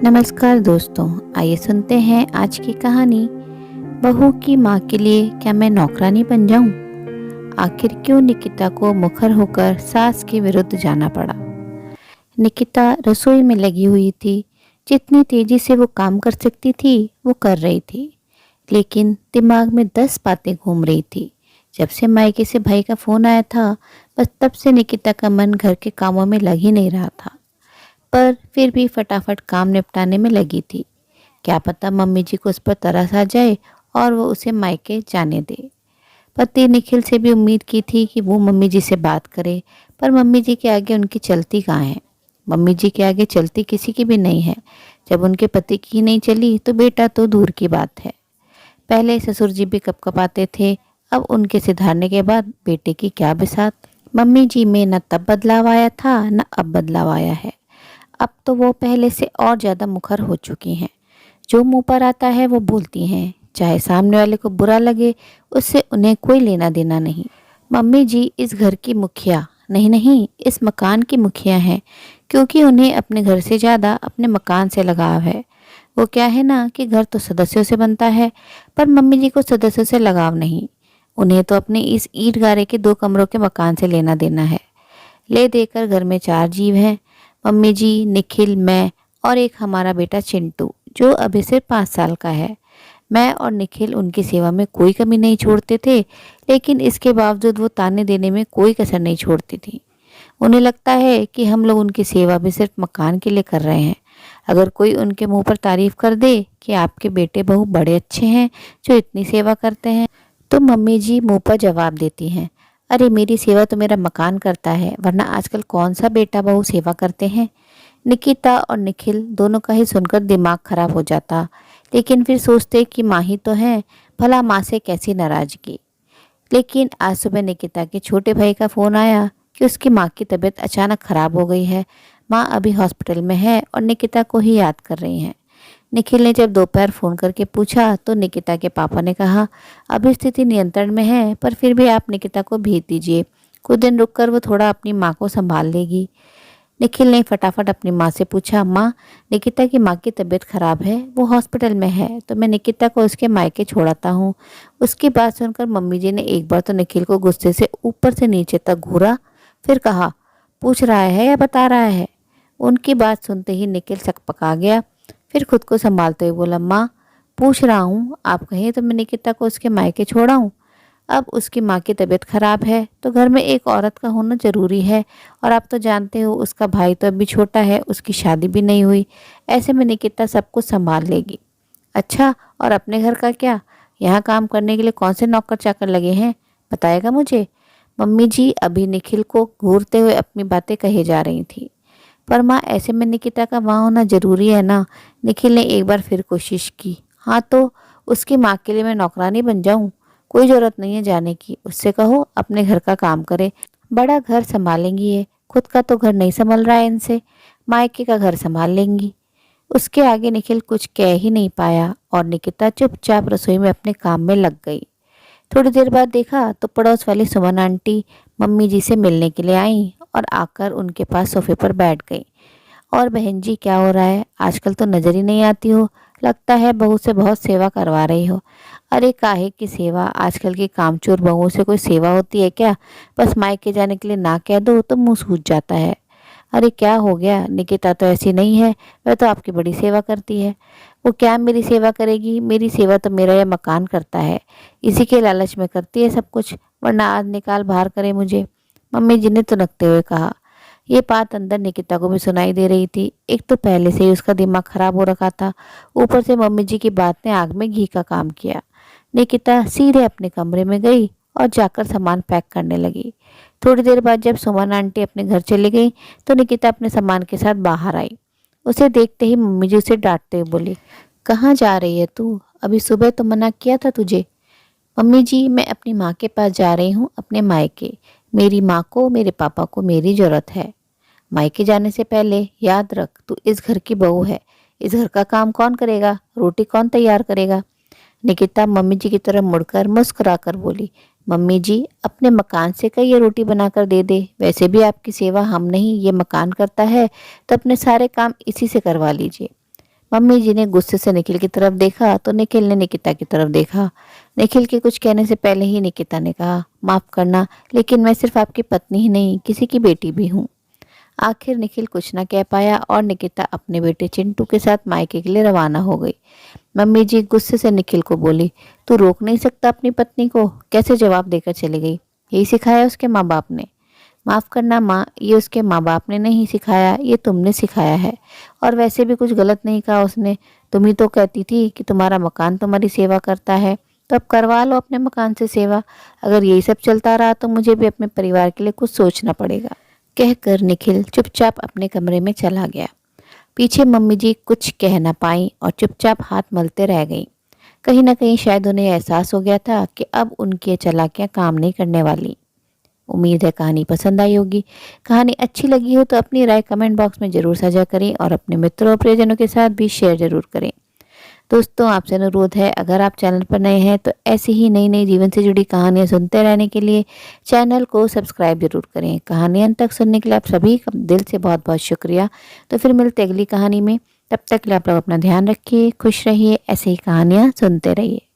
नमस्कार दोस्तों, आइए सुनते हैं आज की कहानी। बहू की माँ के लिए क्या मैं नौकरानी बन जाऊं? आखिर क्यों निकिता को मुखर होकर सास के विरुद्ध जाना पड़ा। निकिता रसोई में लगी हुई थी। जितनी तेजी से वो काम कर सकती थी वो कर रही थी, लेकिन दिमाग में 10 बातें घूम रही थी। जब से मायके से भाई का फोन आया था, बस तब से निकिता का मन घर के कामों में लग ही नहीं रहा था। पर फिर भी फटाफट काम निपटाने में लगी थी। क्या पता मम्मी जी को उस पर तरस आ जाए और वो उसे मायके जाने दे। पति निखिल से भी उम्मीद की थी कि वो मम्मी जी से बात करे, पर मम्मी जी के आगे उनकी चलती कहाँ है। मम्मी जी के आगे चलती किसी की भी नहीं है। जब उनके पति की नहीं चली तो बेटा तो दूर की बात है। पहले ससुर जी भी कपकपाते थे, अब उनके सिधारने के बाद बेटे की क्या बिसात। मम्मी जी में न तब बदलाव आया था न अब बदलाव आया है। अब तो वो पहले से और ज़्यादा मुखर हो चुकी हैं। जो मुंह पर आता है वो बोलती हैं, चाहे सामने वाले को बुरा लगे, उससे उन्हें कोई लेना देना नहीं। मम्मी जी इस घर की मुखिया नहीं, इस मकान की मुखिया हैं, क्योंकि उन्हें अपने घर से ज़्यादा अपने मकान से लगाव है। वो क्या है ना कि घर तो सदस्यों से बनता है, पर मम्मी जी को सदस्यों से लगाव नहीं। उन्हें तो अपने इस ईंट गारे के 2 कमरों के मकान से लेना देना है। ले देकर घर में 4 जीव हैं, मम्मी जी, निखिल, मैं और एक हमारा बेटा चिंटू, जो अभी सिर्फ 5 साल का है। मैं और निखिल उनकी सेवा में कोई कमी नहीं छोड़ते थे, लेकिन इसके बावजूद वो ताने देने में कोई कसर नहीं छोड़ती थी। उन्हें लगता है कि हम लोग उनकी सेवा भी सिर्फ मकान के लिए कर रहे हैं। अगर कोई उनके मुंह पर तारीफ कर दे कि आपके बेटे बहू बड़े अच्छे हैं जो इतनी सेवा करते हैं, तो मम्मी जी मुंह पर जवाब देती हैं, अरे मेरी सेवा तो मेरा मकान करता है, वरना आजकल कौन सा बेटा बहू सेवा करते हैं। निकिता और निखिल दोनों का ही सुनकर दिमाग खराब हो जाता, लेकिन फिर सोचते कि माँ ही तो है, भला माँ से कैसी नाराजगी। लेकिन आज सुबह निकिता के छोटे भाई का फ़ोन आया कि उसकी माँ की तबीयत अचानक खराब हो गई है। माँ अभी हॉस्पिटल में है और निकिता को ही याद कर रही हैं। निखिल ने जब दोपहर फ़ोन करके पूछा तो निकिता के पापा ने कहा, अभी स्थिति नियंत्रण में है, पर फिर भी आप निकिता को भेज दीजिए। कुछ दिन रुककर वो थोड़ा अपनी माँ को संभाल लेगी। निखिल ने फटाफट अपनी माँ से पूछा, माँ, निकिता की माँ की तबीयत खराब है, वो हॉस्पिटल में है, तो मैं निकिता को उसके मायके छोड़ाता हूँ। उसकी बात सुनकर मम्मी जी ने एक बार तो निखिल को गुस्से से ऊपर से नीचे तक घूरा, फिर कहा, पूछ रहा है या बता रहा है। उनकी बात सुनते ही निखिल सकपका गया। फिर खुद को संभालते हुए बोला, माँ, पूछ रहा हूँ, आप कहें तो मैं निकिता को उसके मायके छोड़ाऊँ। अब उसकी माँ की तबीयत खराब है तो घर में एक औरत का होना जरूरी है, और आप तो जानते हो उसका भाई तो अभी छोटा है, उसकी शादी भी नहीं हुई। ऐसे में निकिता सब कुछ संभाल लेगी। अच्छा, और अपने घर का क्या? यहाँ काम करने के लिए कौन से नौकर चाकर लगे हैं, बताएगा मुझे? मम्मी जी अभी निखिल को घूरते हुए अपनी बातें कहे जा रही थी। पर माँ, ऐसे में निकिता का वहाँ होना जरूरी है ना? निखिल ने एक बार फिर कोशिश की। हाँ तो उसकी माँ के लिए मैं नौकरानी बन जाऊँ? कोई जरूरत नहीं है जाने की, उससे कहो अपने घर का काम करे। बड़ा घर संभालेंगी ये, खुद का तो घर नहीं संभल रहा है इनसे, मायके का घर संभाल लेंगी। उसके आगे निखिल कुछ कह ही नहीं पाया और निकिता चुपचाप रसोई में अपने काम में लग गई। थोड़ी देर बाद देखा तो पड़ोस वाली सुमन आंटी मम्मी जी से मिलने के लिए आई और आकर उनके पास सोफे पर बैठ गई। और बहन जी, क्या हो रहा है? आजकल तो नजर ही नहीं आती हो, लगता है बहू से बहुत सेवा करवा रही हो। अरे काहे की सेवा, आजकल की कामचोर बहुओं से कोई सेवा होती है क्या? बस मायके जाने के लिए ना कह दो तो मुंह सूज जाता है। अरे क्या हो गया, निकिता तो ऐसी नहीं है, वह तो आपकी बड़ी सेवा करती है। वो क्या मेरी सेवा करेगी? मेरी सेवा तो मेरा यह मकान करता है, इसी के लालच में करती है सब कुछ, वरना आज निकाल बाहर करे मुझे, मम्मी जी ने तुनकते हुए कहा। ये बात अंदर निकिता को भी सुनाई दे रही थी। एक तो पहले से ही उसका दिमाग खराब हो रखा था, ऊपर से मम्मी जी की बात ने आग में घी का काम किया। निकिता सीधे अपने कमरे में गई और जाकर सामान पैक करने लगी। थोड़ी देर बाद जब सुमन आंटी अपने घर चली गई तो निकिता अपने सामान के साथ बाहर आई। उसे देखते ही मम्मी जी उसे डांटते हुए बोली, कहाँ जा रही है तू? अभी सुबह तो मना किया था तुझे। मम्मी जी, मैं अपनी माँ के पास जा रही हूँ, अपने मायके। मेरी माँ को, मेरे पापा को मेरी जरूरत है। मायके जाने से पहले याद रख, तू इस घर की बहू है। इस घर का काम कौन करेगा? रोटी कौन तैयार करेगा? निकिता मम्मी जी की तरफ मुड़कर मुस्कुराकर बोली, मम्मी जी, अपने मकान से कहिए रोटी बनाकर दे दे। वैसे भी आपकी सेवा हम नहीं, ये मकान करता है, तो अपने सारे काम इसी से करवा लीजिए। मम्मी जी ने गुस्से से निखिल की तरफ देखा तो निखिल ने निकिता की तरफ देखा। निखिल के कुछ कहने से पहले ही निकिता ने कहा, माफ़ करना, लेकिन मैं सिर्फ आपकी पत्नी ही नहीं, किसी की बेटी भी हूँ। आखिर निखिल कुछ न कह पाया और निकिता अपने बेटे चिंटू के साथ मायके के लिए रवाना हो गई। मम्मी जी गुस्से से निखिल को बोली, तू रोक नहीं सकता अपनी पत्नी को? कैसे जवाब देकर चली गई? यही सिखाया उसके माँ बाप ने? माफ़ करना माँ, ये उसके माँ बाप ने नहीं सिखाया, ये तुमने सिखाया है। और वैसे भी कुछ गलत नहीं कहा उसने। तुम ही तो कहती थी कि तुम्हारा मकान तुम्हारी सेवा करता है, तो अब करवा लो अपने मकान से सेवा। अगर यही सब चलता रहा तो मुझे भी अपने परिवार के लिए कुछ सोचना पड़ेगा। कहकर निखिल चुपचाप अपने कमरे में चला गया। पीछे मम्मी जी कुछ कह न पाई और चुपचाप हाथ मलते रह गईं। कहीं ना कहीं शायद उन्हें एहसास हो गया था कि अब उनकी चालाकियां काम नहीं करने वाली। उम्मीद है कहानी पसंद आई होगी। कहानी अच्छी लगी हो तो अपनी राय कमेंट बॉक्स में ज़रूर साझा करें और अपने मित्रों और प्रियजनों के साथ भी शेयर ज़रूर करें। दोस्तों, आपसे अनुरोध है, अगर आप चैनल पर नए हैं तो ऐसी ही नई नई जीवन से जुड़ी कहानियाँ सुनते रहने के लिए चैनल को सब्सक्राइब जरूर करें। कहानी अंत तक सुनने के लिए आप सभी का दिल से बहुत बहुत शुक्रिया। तो फिर मिलते अगली कहानी में। तब तक के लिए आप लोग अपना ध्यान रखिए, खुश रहिए, ऐसे ही कहानियाँ सुनते रहिए।